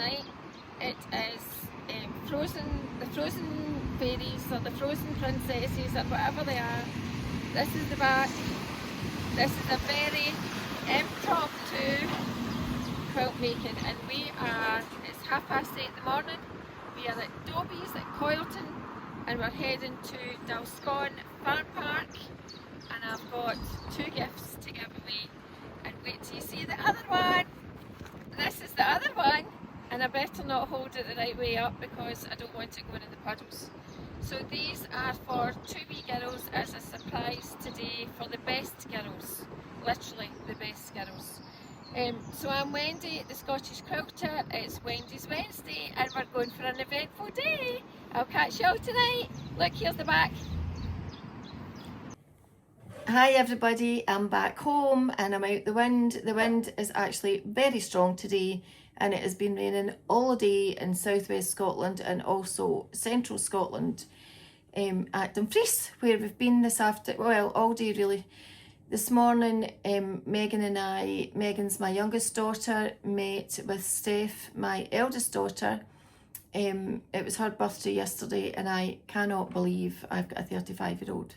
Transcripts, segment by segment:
tonight. It is the frozen fairies or the frozen princesses or whatever they are. This is the back. This is a very impromptu quilt making, and it's 8:30 in the morning. We are at Dobie's at Quilting, and we're heading to Dalscone Farm Park, and I've got 2 gifts to give away, and wait till you see the other one. This is the other one, and I better not hold it the right way up because I don't want it going in the puddles. So these are for 2 wee girls as a surprise today for the best girls, literally the best girls. So I'm Wendy, the Scottish quilter. It's Wendy's Wednesday and we're going for an eventful day. I'll catch you all tonight. Look, here's the back. Hi everybody, I'm back home and I'm out the wind. The wind is actually very strong today and it has been raining all day in southwest Scotland and also central Scotland at Dumfries, where we've been this afternoon, well, all day really. This morning, Megan and I, Megan's my youngest daughter, met with Steph, my eldest daughter. It was her birthday yesterday and I cannot believe I've got a 35-year-old.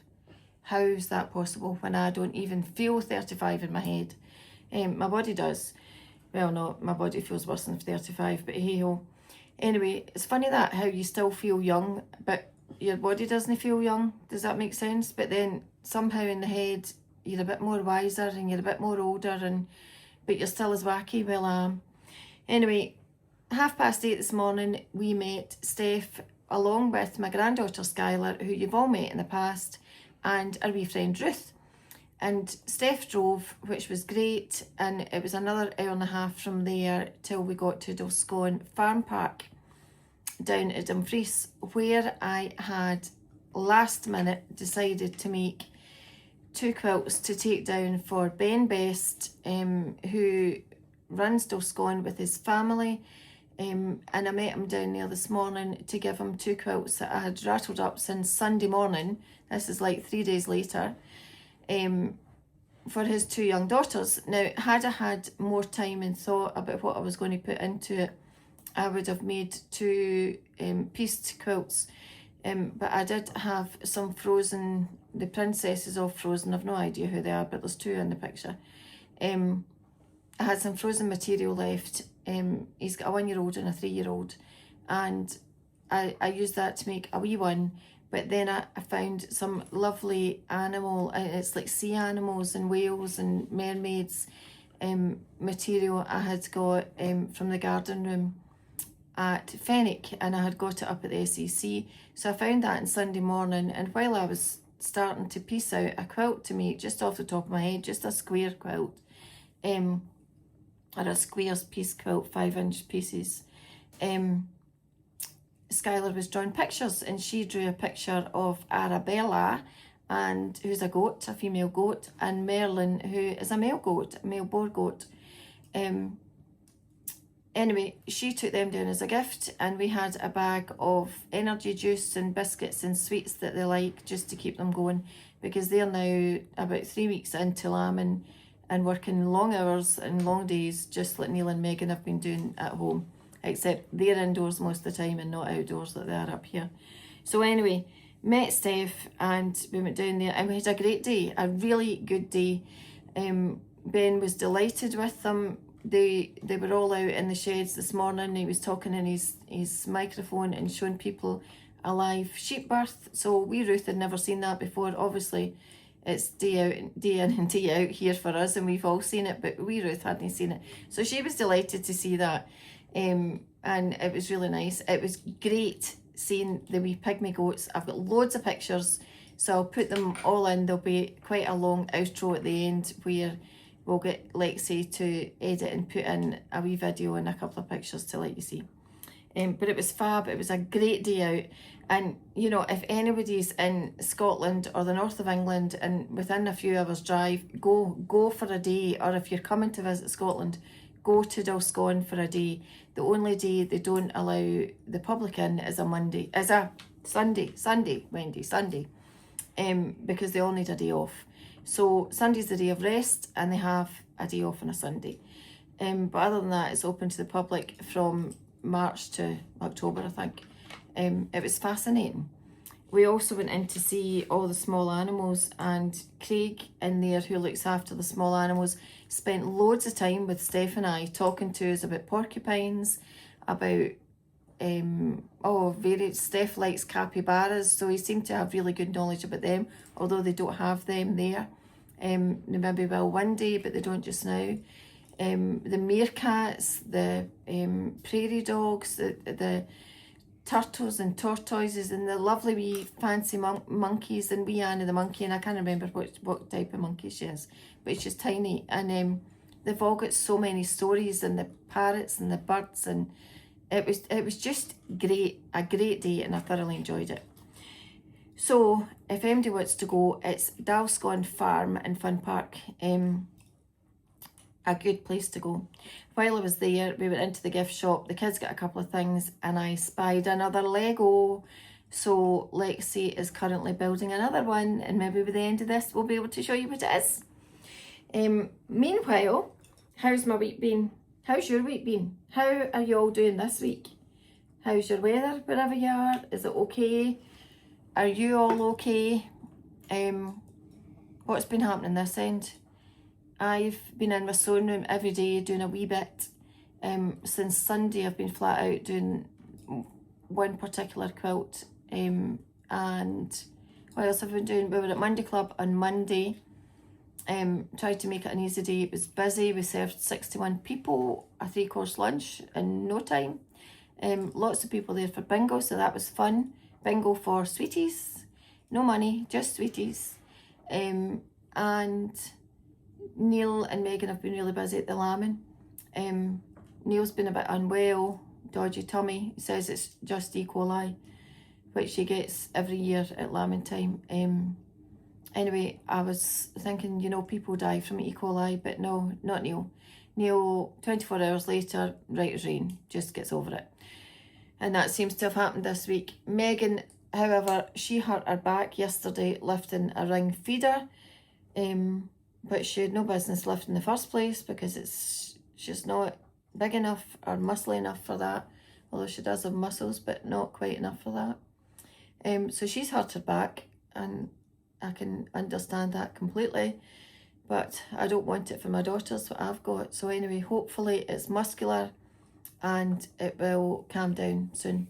How is that possible when I don't even feel 35 in my head? My body does. Well, no, my body feels worse than 35, but hey ho. Anyway, it's funny that how you still feel young, but your body doesn't feel young. Does that make sense? But then somehow in the head, you're a bit more wiser and you're a bit more older, but you're still as wacky. Well, I am. Anyway, 8:30 this morning, we met Steph along with my granddaughter Skylar, who you've all met in the past, and our wee friend Ruth. And Steph drove, which was great, and it was another hour and a half from there till we got to Dalscone Farm Park down at Dumfries, where I had last minute decided to make 2 quilts to take down for Ben Best, who runs Dalscone with his family, and I met him down there this morning to give him 2 quilts that I had rattled up since Sunday morning. This is like 3 days later, for his 2 young daughters. Now, had I had more time and thought about what I was going to put into it, I would have made 2 pieced quilts, but I did have some frozen, the princesses all frozen. I've no idea who they are, but there's 2 in the picture. I had some frozen material left. He's got a 1-year-old and a 3-year-old, and I used that to make a wee one. But then I found some lovely animal, it's like sea animals and whales and mermaids material I had got from the garden room at Fenwick, and I had got it up at the SEC. So I found that on Sunday morning, and while I was starting to piece out a quilt to make, just off the top of my head, just a square quilt, or a square piece quilt, 5-inch pieces, Skylar was drawing pictures, and she drew a picture of Arabella, and who's a goat, a female goat, and Merlin, who is a male goat, a male boar goat. Anyway, she took them down as a gift, and we had a bag of energy juice and biscuits and sweets that they like, just to keep them going, because they're now about 3 weeks into lambing and working long hours and long days, just like Neil and Megan have been doing at home, except they're indoors most of the time and not outdoors like they are up here. So anyway, met Steph and we went down there and we had a great day, a really good day. Ben was delighted with them. They were all out in the sheds this morning. He was talking in his microphone and showing people a live sheep birth. So we Ruth had never seen that before. Obviously it's day in and day out here for us, and we've all seen it, but we Ruth hadn't seen it. So she was delighted to see that, and it was really nice. It was great seeing the wee pygmy goats. I've got loads of pictures, so I'll put them all in. There'll be quite a long outro at the end where we'll get Lexi to edit and put in a wee video and a couple of pictures to let you see. But it was fab. It was a great day out, and you know, if anybody's in Scotland or the north of England and within a few hours drive, go for a day. Or if you're coming to visit Scotland, go to Dalscone for a day. The only day they don't allow the public in is a Sunday, Wendy, Sunday, because they all need a day off. So Sunday's the day of rest, and they have a day off on a Sunday. But other than that, it's open to the public from March to October, I think. It was fascinating. We also went in to see all the small animals, and Craig in there, who looks after the small animals, spent loads of time with Steph and I talking to us about porcupines, about Steph likes capybaras, so he seemed to have really good knowledge about them, although they don't have them there. They maybe will one day, but they don't just now. The meerkats, the prairie dogs, the turtles and tortoises, and the lovely wee fancy monkeys, and wee Annie the monkey, and I can't remember what type of monkey she is, but she's tiny, and they've all got so many stories, and the parrots and the birds, and it was just great, a great day, and I thoroughly enjoyed it. So if anybody wants to go, it's Dalscone Farm in Fun Park, a good place to go. While I was there, we went into the gift shop, the kids got a couple of things, and I spied another Lego. So Lexi is currently building another one, and maybe by the end of this we'll be able to show you what it is. Meanwhile, how's my week been? How's your week been? How are you all doing this week? How's your weather wherever you are? Is it okay? Are you all okay? What's been happening this end? I've been in my sewing room every day doing a wee bit. Since Sunday I've been flat out doing one particular quilt. And what else have I been doing? We were at Monday Club on Monday. Tried to make it an easy day. It was busy. We served 61 people a 3-course lunch in no time. Lots of people there for bingo, so that was fun. Bingo for sweeties. No money, just sweeties. And Neil and Megan have been really busy at the lambing. Neil's been a bit unwell, dodgy tummy. He says it's just E. coli, which he gets every year at lambing time. Anyway, I was thinking, you know, people die from E. coli, but no, not Neil. Neil, 24 hours later, right as rain, just gets over it. And that seems to have happened this week. Megan, however, she hurt her back yesterday lifting a ring feeder. But she had no business lifting in the first place because she's not big enough or muscly enough for that, although she does have muscles, but not quite enough for that. So she's hurt her back, and I can understand that completely, but I don't want it for my daughters, what I've got. So anyway, hopefully it's muscular and it will calm down soon.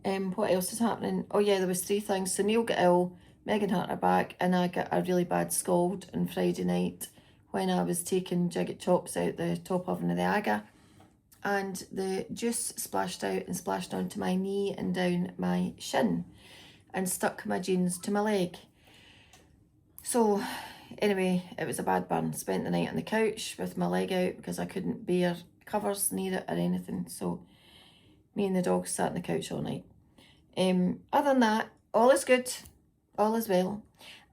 What else is happening? Oh yeah, there was 3 things. So Neil got ill, Megan hurt her back, and I got a really bad scald on Friday night when I was taking jigget chops out the top oven of the Aga, and the juice splashed out and splashed onto my knee and down my shin and stuck my jeans to my leg. So anyway, it was a bad burn. Spent the night on the couch with my leg out because I couldn't bear covers near it or anything, so me and the dog sat on the couch all night. Other than that, all is good. All is well,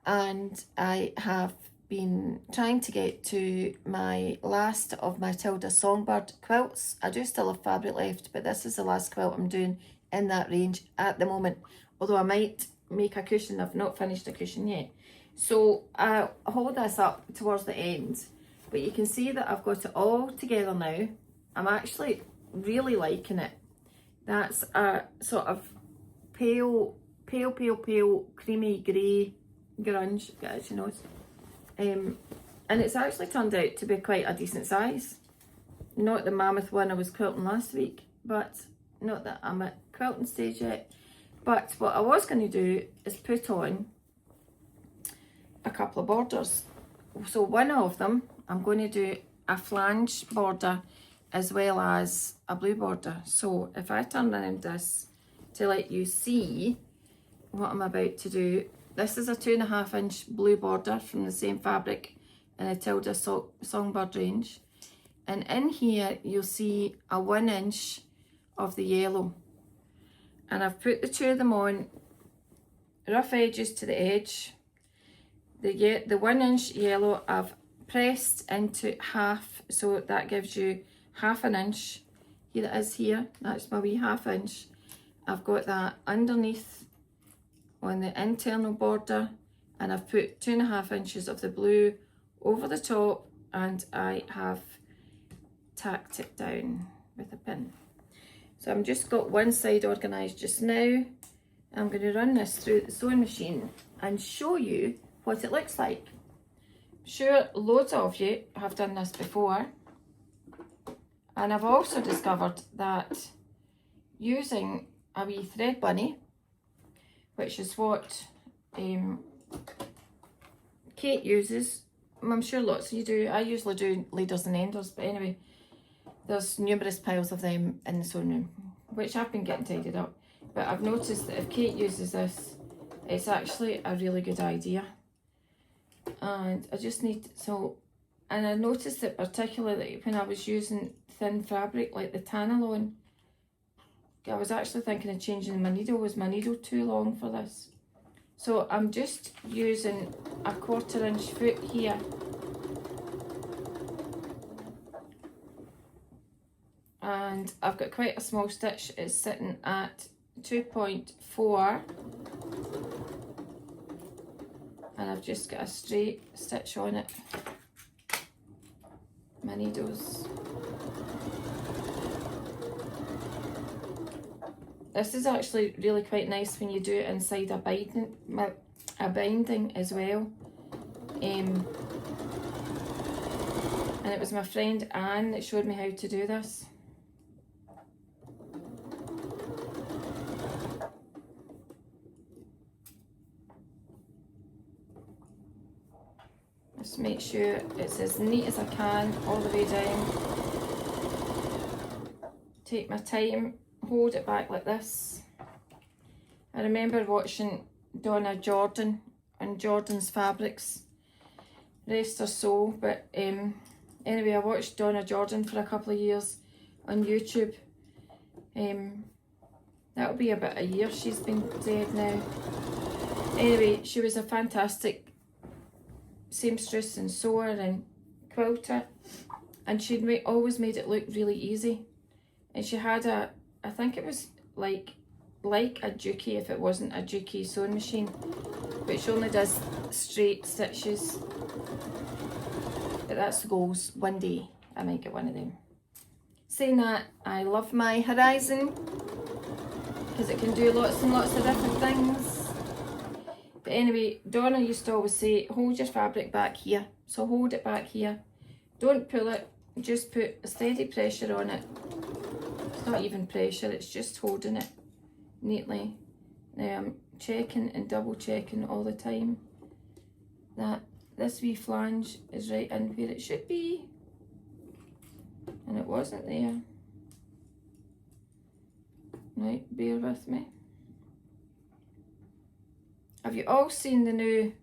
and I have been trying to get to my last of my Tikda Songbird quilts. I do still have fabric left, but this is the last quilt I'm doing in that range at the moment, although I might make a cushion. I've not finished a cushion yet, so I'll hold this up towards the end, but you can see that I've got it all together now. I'm actually really liking it. That's a sort of pale creamy grey grunge, as you know, and it's actually turned out to be quite a decent size. Not the mammoth one I was quilting last week, but not that I'm at quilting stage yet. But what I was going to do is put on a couple of borders. So one of them, I'm going to do a flange border as well as a blue border. So if I turn around this to let you see what I'm about to do, this is a 2.5 inch blue border from the same fabric in the Tikda Songbird range, and in here you'll see a 1 inch of the yellow, and I've put the 2 of them on rough edges to the edge. The 1 inch yellow I've pressed into half, so that gives you 1/2 inch. Here it is here, that's my wee 1/2 inch. I've got that underneath on the internal border, and I've put 2.5 inches of the blue over the top, and I have tacked it down with a pin. So I'm just got one side organised just now. I'm going to run this through the sewing machine and show you what it looks like. I'm sure loads of you have done this before, and I've also discovered that using a wee thread bunny, which is what Kate uses, I'm sure lots of you do. I usually do leaders and enders, but anyway, there's numerous piles of them in the sewing room, which I've been getting tidied up. But I've noticed that if Kate uses this, it's actually a really good idea. And I just need, and I noticed it particularly when I was using thin fabric like the Tanalone. I was actually thinking of changing my needle. Was my needle too long for this? So I'm just using a 1/4 inch foot here. And I've got quite a small stitch. It's sitting at 2.4. And I've just got a straight stitch on it. My needles. This is actually really quite nice when you do it inside a binding as well. And it was my friend Anne that showed me how to do this. Just make sure it's as neat as I can all the way down. Take my time, hold it back like this. I remember watching Donna Jordan and Jordan's Fabrics, rest her soul, but anyway, I watched Donna Jordan for a couple of years on YouTube. That'll be about a year she's been dead now. Anyway, she was a fantastic seamstress and sewer and quilter, and she'd always made it look really easy. And she had I think it was like a Juki if it wasn't a Juki sewing machine, but she only does straight stitches. But that's the goals. One day I might get one of them. Saying that, I love my Horizon because it can do lots and lots of different things. But anyway, Donna used to always say, hold your fabric back here. So hold it back here. Don't pull it, just put a steady pressure on it. It's not even pressure, it's just holding it neatly. Now I'm checking and double checking all the time that this wee flange is right in where it should be. And it wasn't there. Right, bear with me. Have you all seen the new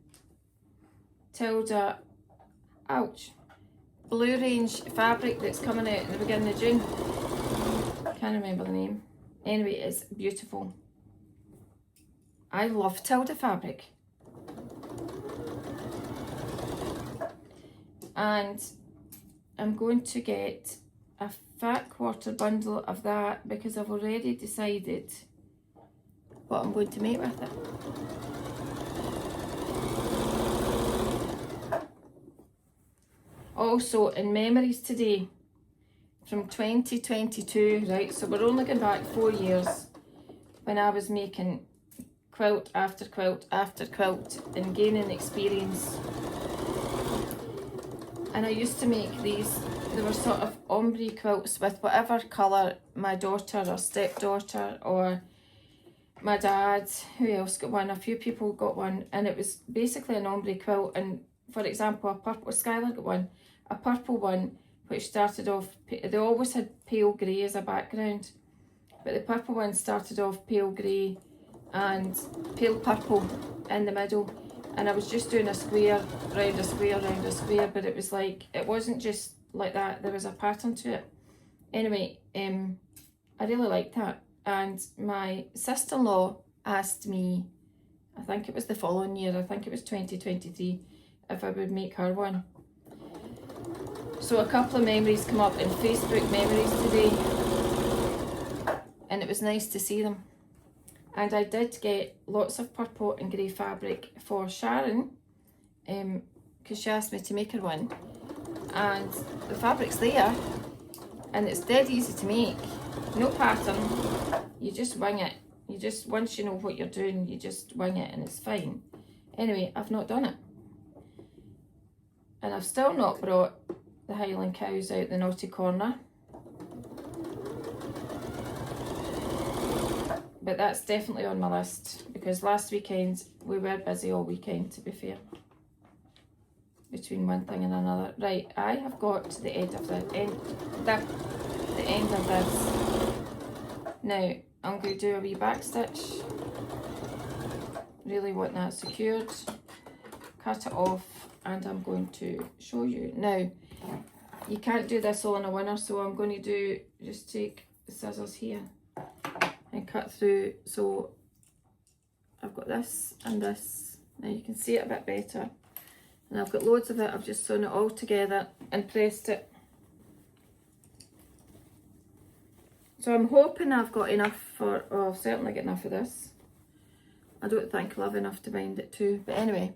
Tikda, Blue Range fabric that's coming out in the beginning of June? Can't remember the name. Anyway, it's beautiful. I love Tikda fabric. And I'm going to get a fat 1/4 bundle of that because I've already decided what I'm going to make with it. Also, in memories today from 2022, right, so we're only going back 4 years, when I was making quilt after quilt after quilt and gaining experience. And I used to make these, they were sort of ombre quilts with whatever colour my daughter or stepdaughter or my dad, who else got one, a few people got one, and it was basically an ombre quilt. And for example, a purple, Skylar got one, a purple one, which started off, they always had pale grey as a background, but the purple one started off pale grey and pale purple in the middle. And I was just doing a square, round a square, round a square, but it was like, it wasn't just like that, there was a pattern to it. Anyway, I really liked that. And my sister-in-law asked me, I think it was the following year, I think it was 2023, if I would make her one. So a couple of memories come up in Facebook memories today, and it was nice to see them. And I did get lots of purple and grey fabric for Sharon, because she asked me to make her one. And the fabric's there, and it's dead easy to make. No pattern, you just wing it. You just, once you know what you're doing, you just wing it and it's fine. Anyway, I've not done it. And I've still not brought the Highland cows out the naughty corner. But that's definitely on my list, because last weekend we were busy all weekend, to be fair. Between one thing and another. Right, I have got to the end of the end of this. Now I'm going to do a wee back stitch. Really want that secured. Cut it off, and I'm going to show you. Now, you can't do this all in a winner, so I'm going to do, just take the scissors here and cut through. So I've got this and this. Now you can see it a bit better. And I've got loads of it. I've just sewn it all together and pressed it. So I'm hoping I've got enough for, oh, I've certainly got enough of this. I don't think I'll have enough to bind it to. But anyway,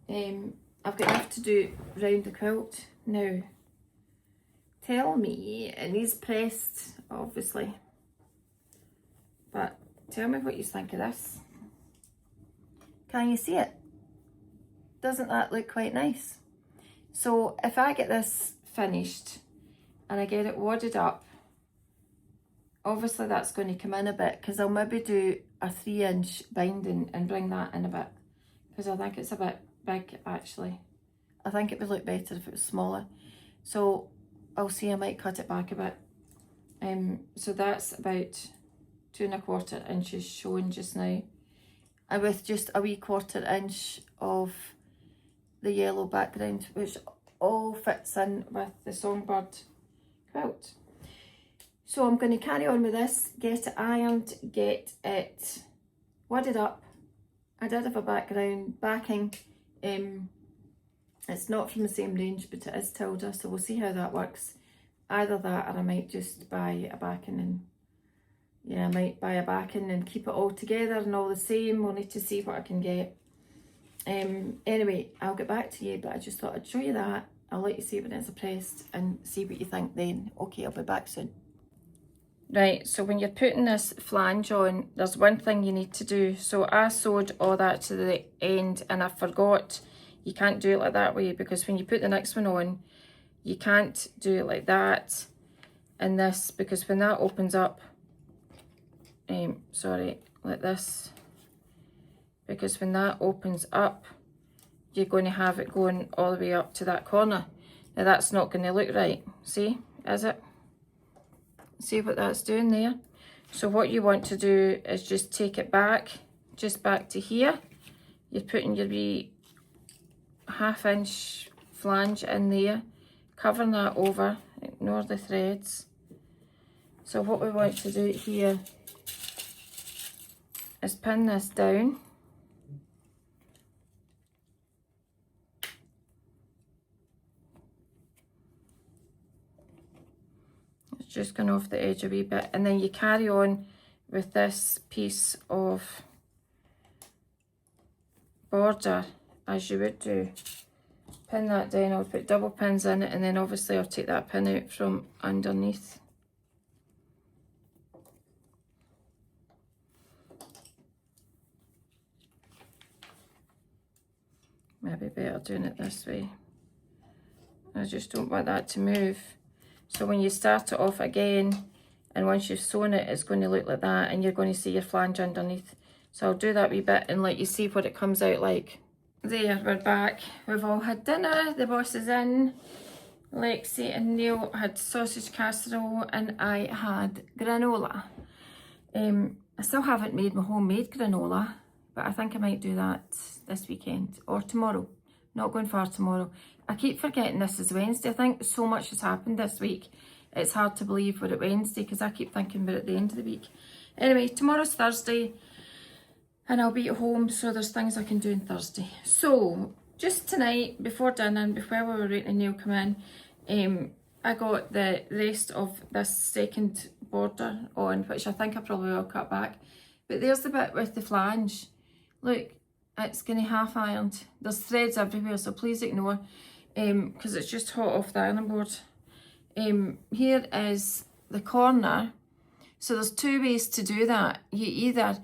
I've got enough to do round the quilt. Now, tell me, it needs pressed, obviously. But tell me what you think of this. Can you see it? Doesn't that look quite nice? So if I get this finished and I get it wadded up, obviously that's going to come in a bit, because I'll maybe do a 3-inch binding and bring that in a bit, because I think it's a bit big actually. I think it would look better if it was smaller. So I'll see, I might cut it back a bit. So that's about 2 1/4 inches showing just now, and with just a wee 1/4 inch of the yellow background, which all fits in with the Songbird quilt. So I'm going to carry on with this, get it ironed, get it wadded up. I did have a backing. It's not from the same range, but it is Tikda, so we'll see how that works. Either that, or I might just buy a backing, and yeah, I might buy a backing and keep it all together and all the same. We'll need to see what I can get. Anyway, I'll get back to you, but I just thought I'd show you that. I'll let you see when it's pressed and see what you think then. Okay, I'll be back soon. Right, so when you're putting this flange on, there's one thing you need to do. So I sewed all that to the end, and I forgot you can't do it like that way, because when you put the next one on, you can't do it like that and this, because when that opens up, sorry, like this, because when that opens up, you're going to have it going all the way up to that corner. Now that's not going to look right, see, is it? See what that's doing there? So what you want to do is just take it back, just back to here. You're putting your wee 1/2 inch flange in there, covering that over, ignore the threads. So what we want to do here is pin this down. It's just going off the edge a wee bit, and then you carry on with this piece of border as you would do. Pin that down, I'll put double pins in it, and then obviously I'll take that pin out from underneath. Maybe better doing it this way. I just don't want that to move. So when you start it off again, and once you've sewn it, it's going to look like that, and you're going to see your flange underneath. So I'll do that wee bit and let you see what it comes out like. There, we're back. We've all had dinner, the boss is in. Lexi and Neil had sausage casserole, and I had granola. I still haven't made my homemade granola, but I think I might do that this weekend or tomorrow. Not going far tomorrow. I keep forgetting this is Wednesday. I think so much has happened this week. It's hard to believe we're at Wednesday, because I keep thinking we're at the end of the week. Anyway, tomorrow's Thursday, and I'll be at home, so there's things I can do on Thursday. So just tonight, before dinner and before we were waiting Neil come in, I got the rest of this second border on, which I think I probably will cut back. But there's the bit with the flange. Look, it's going to half ironed. There's threads everywhere, so please ignore, because it's just hot off the ironing board. Here is the corner. So there's two ways to do that. You either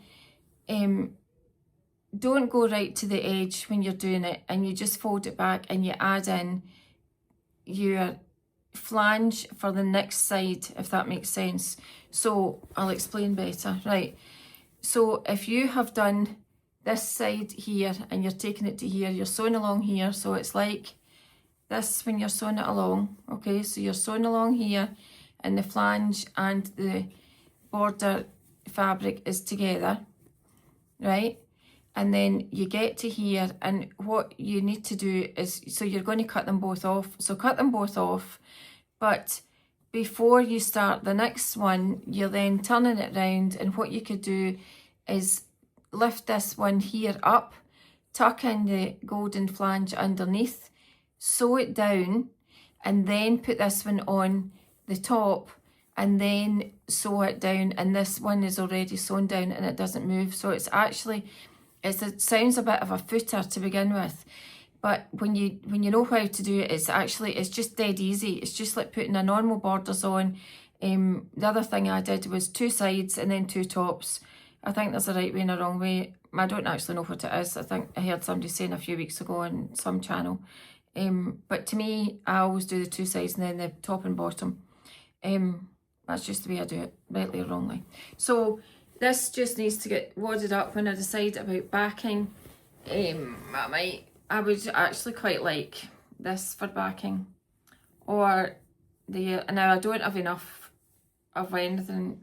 don't go right to the edge when you're doing it, and you just fold it back and you add in your flange for the next side, if that makes sense. So I'll explain better. Right, so if you have done this side here and you're taking it to here, you're sewing along here, so it's like this when you're sewing it along. Okay, so you're sewing along here and the flange and the border fabric is together, right? And then you get to here, and what you need to do is, so you're going to cut them both off. So cut them both off, but before you start the next one, you're then turning it round, and what you could do is lift this one here up, tuck in the golden flange underneath, sew it down, and then put this one on the top, and then sew it down, and this one is already sewn down and it doesn't move. So it's actually, it sounds a bit of a footer to begin with, but when you know how to do it, it's just dead easy. It's just like putting a normal borders on. The other thing I did was 2 sides and then 2 tops. I think there's a right way and a wrong way. I don't actually know what it is. I think I heard somebody saying a few weeks ago on some channel. But to me, I always do the 2 sides and then the top and bottom. That's just the way I do it, rightly or wrongly. So this just needs to get wadded up when I decide about backing. I would actually quite like this for backing. Or now I don't have enough of anything,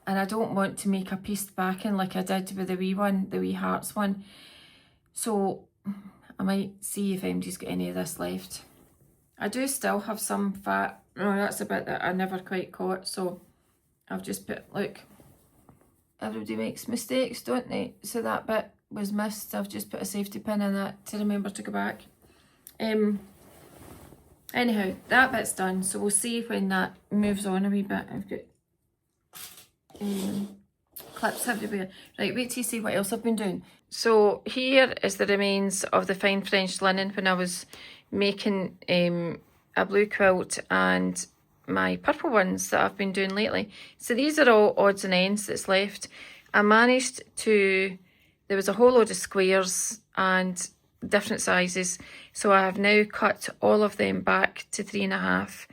and I don't want to make a pieced backing like I did with the wee hearts one. So I might see if MD's got any of this left. I do still have some fat. No, that's a bit that I never quite caught, so I've just put, look, everybody makes mistakes, don't they? So that bit was missed. I've just put a safety pin in that to remember to go back. Anyhow, that bit's done, so we'll see when that moves on a wee bit. I've got clips everywhere. Right, wait till you see what else I've been doing. So here is the remains of the fine French linen when I was making a blue quilt and my purple ones that I've been doing lately. So these are all odds and ends that's left. I managed to, there was a whole load of squares and different sizes, so I have now cut all of them back to 3.5.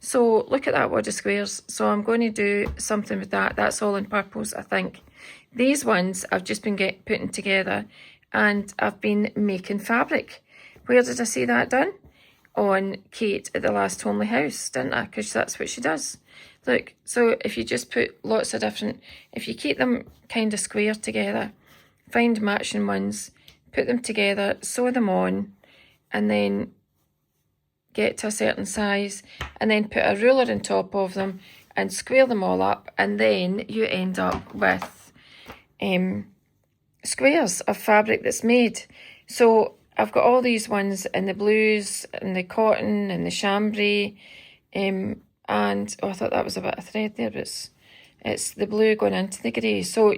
So look at that wad of squares. So I'm going to do something with that. That's all in purples, I think. These ones I've just been putting together, and I've been making fabric. Where did I see that done? On Kate at the Last Homely House, didn't I? Because that's what she does. Look, so if you just put lots of different, if you keep them kind of square together, find matching ones, put them together, sew them on, and then get to a certain size, and then put a ruler on top of them and square them all up, and then you end up with squares of fabric that's made. So I've got all these ones in the blues and the cotton and the chambray, and oh, I thought that was a bit of thread there, but it's the blue going into the grey. So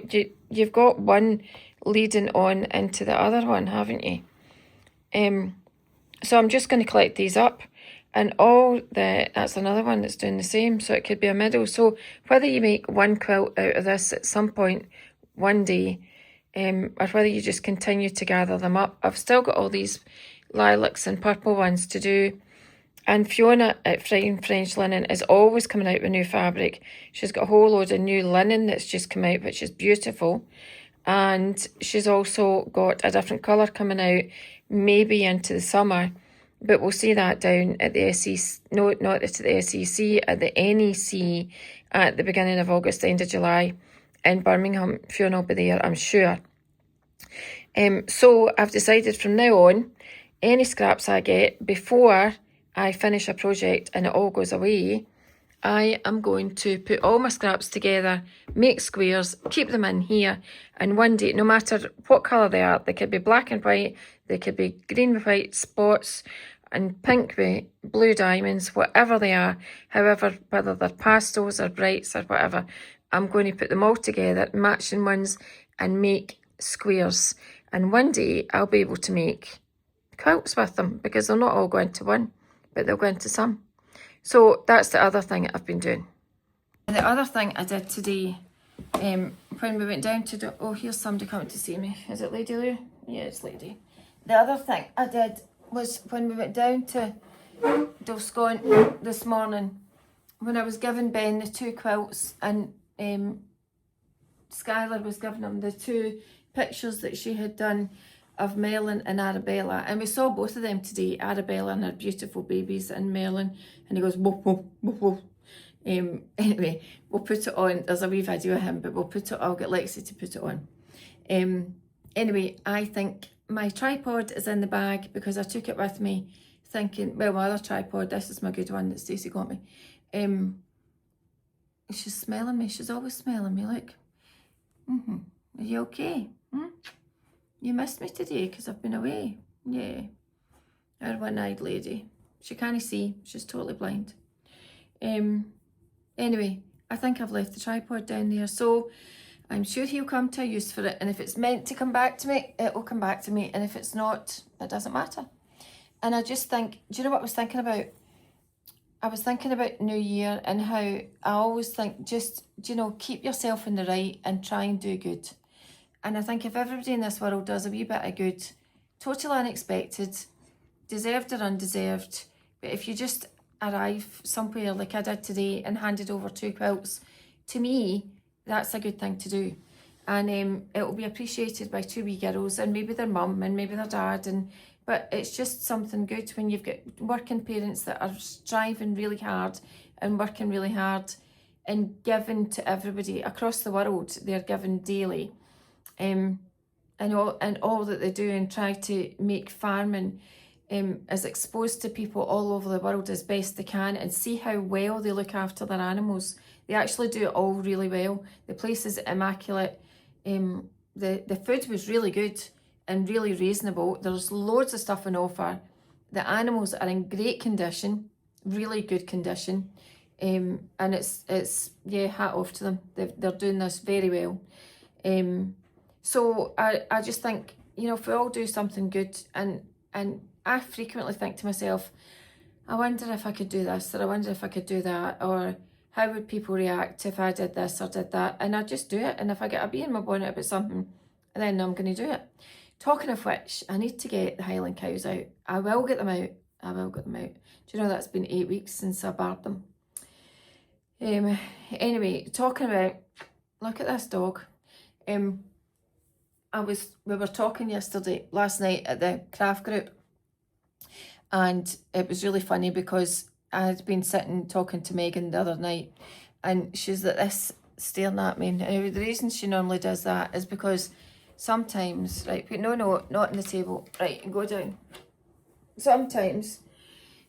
you've got one leading on into the other one, haven't you? So I'm just going to collect these up, and that's another one that's doing the same, so it could be a middle. So whether you make one quilt out of this at some point one day, or whether you just continue to gather them up. I've still got all these lilacs and purple ones to do, and Fiona at Fine French Linen is always coming out with new fabric. She's got a whole load of new linen that's just come out, which is beautiful, and she's also got a different colour coming out, maybe into the summer, but we'll see that down at the SEC, no, not at the SEC, at the NEC at the beginning of August, end of July. In Birmingham. Fiona will be there, I'm sure. So I've decided from now on, any scraps I get before I finish a project and it all goes away, I am going to put all my scraps together, make squares, keep them in here, and one day, no matter what colour they are, they could be black and white, they could be green with white spots, and pink with blue diamonds, whatever they are, however, whether they're pastels or brights or whatever, I'm going to put them all together, matching ones, and make squares. And one day I'll be able to make quilts with them, because they'll not all go into one, but they'll go into some. So that's the other thing I've been doing. And the other thing I did today, when we went down to oh, here's somebody coming to see me. Is it Lady Lou? Yeah, it's Lady. The other thing I did was when we went down to Dalscone this morning, when I was giving Ben the 2 quilts, and Skylar was giving him the 2 pictures that she had done of Merlin and Arabella, and we saw both of them today, Arabella and her beautiful babies, and Merlin, and he goes woof woof woof woof. Anyway, we'll put it on. There's a wee video of him, but we'll put it. I'll get Lexi to put it on. Anyway, I think my tripod is in the bag because I took it with me, thinking, well, my other tripod. This is my good one that Stacey got me. She's smelling me. She's always smelling me. Look. Are you okay? You missed me today because I've been away. Yeah. Our one-eyed lady. She can't see. She's totally blind. Anyway, I think I've left the tripod down there. So I'm sure he'll come to a use for it. And if it's meant to come back to me, it will come back to me. And if it's not, it doesn't matter. And I just think, do you know what I was thinking about? I was thinking about New Year and how I always think just, you know, keep yourself in the right and try and do good. And I think if everybody in this world does a wee bit of good, totally unexpected, deserved or undeserved, but if you just arrive somewhere like I did today and handed over 2 quilts, to me, that's a good thing to do. And it will be appreciated by 2 wee girls and maybe their mum and maybe their dad. But it's just something good when you've got working parents that are striving really hard and working really hard and giving to everybody across the world. They're giving daily. And all that they do and try to make farming as exposed to people all over the world as best they can, and see how well they look after their animals. They actually do it all really well. The place is immaculate. The food was really good and really reasonable. There's loads of stuff on offer. The animals are in great condition, really good condition. And it's yeah, hat off to them. They're doing this very well. So I just think, you know, if we all do something good, and I frequently think to myself, I wonder if I could do this, or I wonder if I could do that, or how would people react if I did this or did that? And I just do it. And if I get a bee in my bonnet about something, then I'm going to do it. Talking of which, I need to get the Highland cows out. I will get them out. I will get them out. Do you know that's been 8 weeks since I barred them? Anyway, talking about, look at this dog. We were talking last night at the craft group, and it was really funny because I had been sitting talking to Megan the other night, and she's like this, staring at me. And the reason she normally does that is because sometimes, right, but no, not on the table, right, go down. Sometimes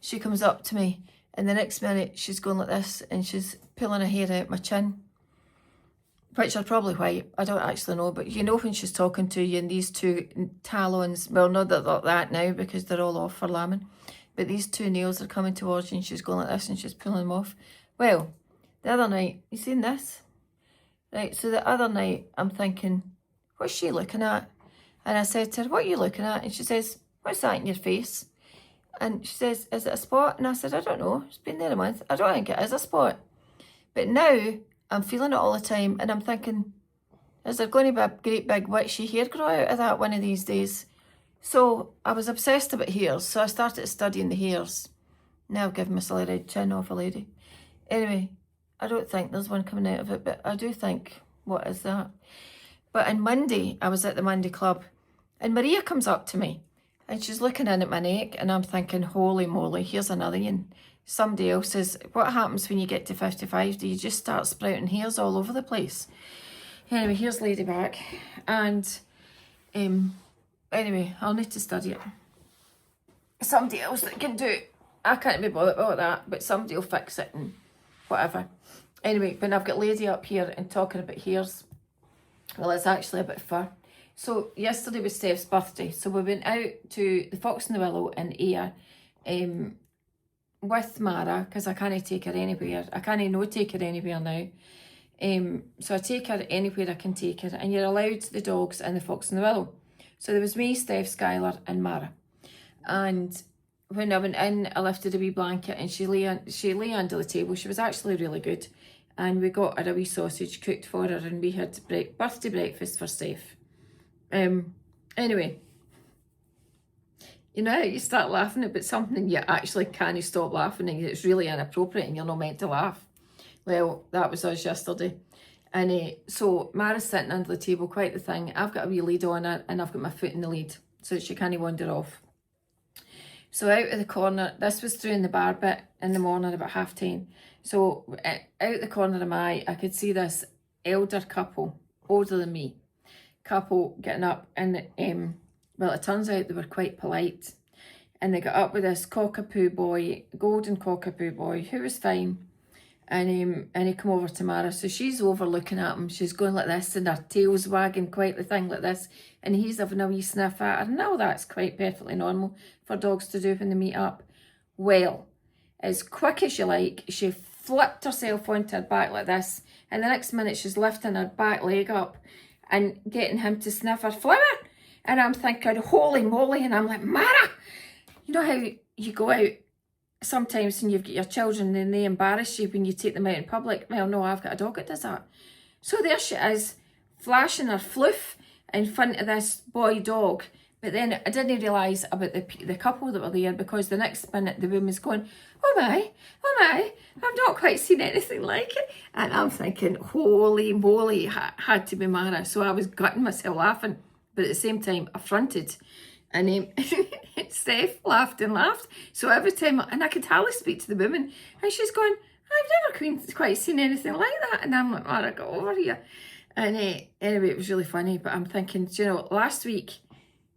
she comes up to me and the next minute she's going like this and she's pulling her hair out my chin, which are probably white, I don't actually know, but you know when she's talking to you, and these 2 talons, well, not that they're like that now because they're all off for lambing, but these 2 nails are coming towards you and she's going like this and she's pulling them off. Well, the other night, you seen this? Right, so the other night I'm thinking, what's she looking at? And I said to her, what are you looking at? And she says, what's that in your face? And she says, is it a spot? And I said, I don't know, it's been there a month. I don't think it is a spot. But now I'm feeling it all the time, and I'm thinking, is there going to be a great big witchy hair grow out of that one of these days? So I was obsessed about hairs, so I started studying the hairs. Now I've given myself a red chin off a lady. Anyway, I don't think there's one coming out of it, but I do think, what is that? But on Monday, I was at the Monday Club, and Maria comes up to me, and she's looking in at my neck, and I'm thinking, holy moly, here's another one. Somebody else says, what happens when you get to 55? Do you just start sprouting hairs all over the place? Anyway, here's Lady back. And anyway, I'll need to study it. Somebody else that can do it. I can't be bothered about that, but somebody will fix it and whatever. Anyway, when I've got Lady up here and talking about hairs, well, it's actually about fur. So yesterday was Steph's birthday, so we went out to the Fox and the Willow in Ayr with Mara, because I can't take her anywhere. I can't no take her anywhere now. So I take her anywhere I can take her, and you're allowed the dogs in the Fox and the Willow. So there was me, Steph, Skylar and Mara. And when I went in, I lifted a wee blanket and she lay under the table. She was actually really good. And we got her a wee sausage cooked for her, and we had birthday breakfast for Steph. Anyway, you know how you start laughing about something and you actually can't stop laughing and it's really inappropriate and you're not meant to laugh. Well, that was us yesterday. And so Mara's sitting under the table, quite the thing. I've got a wee lead on her and I've got my foot in the lead so that she can't wander off. So out of the corner, this was through in the bar bit in the morning about 10:30. So out the corner of my eye, I could see this elder couple, older than me, couple getting up, and well, it turns out they were quite polite, and they got up with this cockapoo boy, golden cockapoo boy, who was fine, and he come over to Mara, so she's over looking at him, she's going like this, and her tail's wagging quite the thing like this, and he's having a wee sniff at her. Now that's quite perfectly normal for dogs to do when they meet up. Well, as quick as you like, she flipped herself onto her back like this, and the next minute she's lifting her back leg up and getting him to sniff her flower. And I'm thinking, holy moly, and I'm like, Mara, you know how you go out sometimes and you've got your children and they embarrass you when you take them out in public? Well, no, I've got a dog that does that. So there she is, flashing her floof in front of this boy dog. But then I didn't realise about the couple that were there, because the next minute the woman's going, oh my, I've not quite seen anything like it. And I'm thinking, holy moly, had to be Mara. So I was gutting myself laughing, but at the same time affronted. And Steph laughed and laughed. So every time, and I could hardly speak to the woman, and she's going, I've never quite seen anything like that. And I'm like, Mara, get over here. And anyway, it was really funny. But I'm thinking, you know, last week,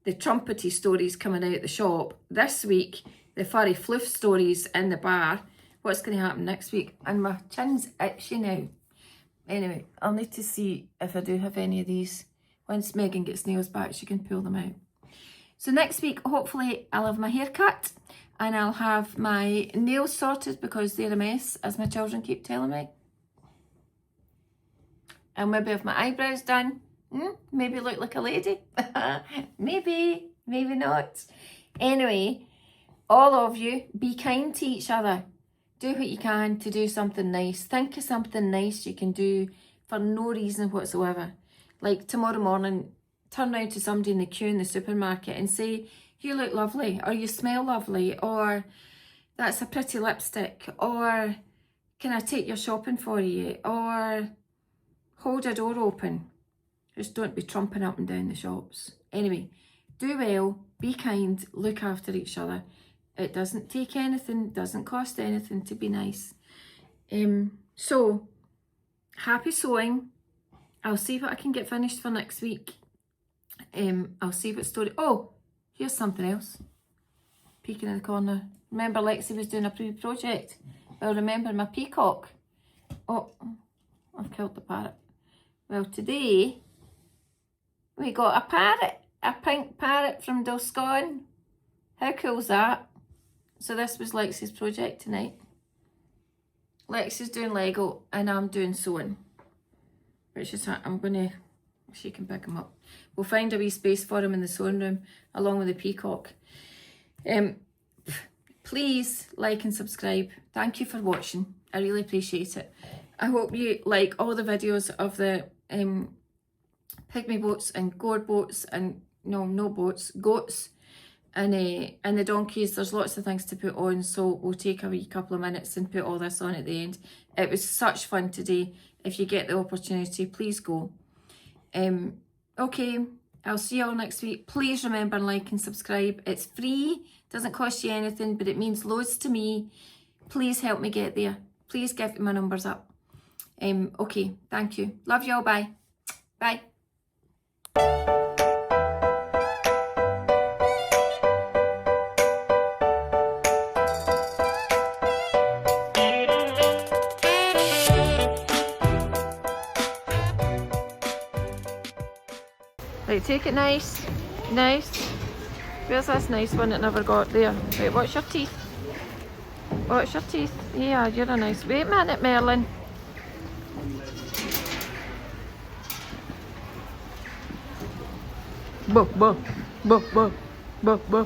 the trumpety stories coming out the shop. This week, the furry floof stories in the bar. What's going to happen next week? And my chin's itchy now. Anyway, I'll need to see if I do have any of these. Once Megan gets nails back, she can pull them out. So next week, hopefully, I'll have my hair cut and I'll have my nails sorted because they're a mess, as my children keep telling me. And maybe have my eyebrows done. Maybe look like a lady. maybe not. Anyway, all of you, be kind to each other. Do what you can to do something nice. Think of something nice you can do for no reason whatsoever. Like tomorrow morning, turn round to somebody in the queue in the supermarket and say, you look lovely, or you smell lovely, or that's a pretty lipstick, or can I take your shopping for you, or hold a door open. Just don't be trumping up and down the shops. Anyway, do well, be kind, look after each other. It doesn't take anything, doesn't cost anything to be nice. So, happy sewing. I'll see what I can get finished for next week. I'll see what story. Oh, here's something else. Peeking in the corner. Remember Lexi was doing a project? Well, remember my peacock. Oh, I've killed the parrot. Well, today we got a parrot, a pink parrot from Dalscone. How cool is that? So this was Lexi's project tonight. Lexi's doing Lego and I'm doing sewing. Which is, I'm gonna, she can pick him up. We'll find a wee space for him in the sewing room along with the peacock. Please like and subscribe. Thank you for watching. I really appreciate it. I hope you like all the videos of the pygmy boats and gourd boats and goats and the donkeys. There's lots of things to put on, so we'll take a wee couple of minutes and put all this on at the end. It was such fun today. If you get the opportunity, please go. Okay, I'll see you all next week. Please remember and like and subscribe. It's free, doesn't cost you anything, but it means loads to me. Please help me get there. Please give my numbers up. Okay, thank you. Love you all. Bye. Bye. Right, take it nice. Where's this nice one that never got there? Right, watch your teeth. Watch your teeth. Yeah, you're a nice. Wait a minute, Merlin. Buh, buh, buh, buh, buh, buh.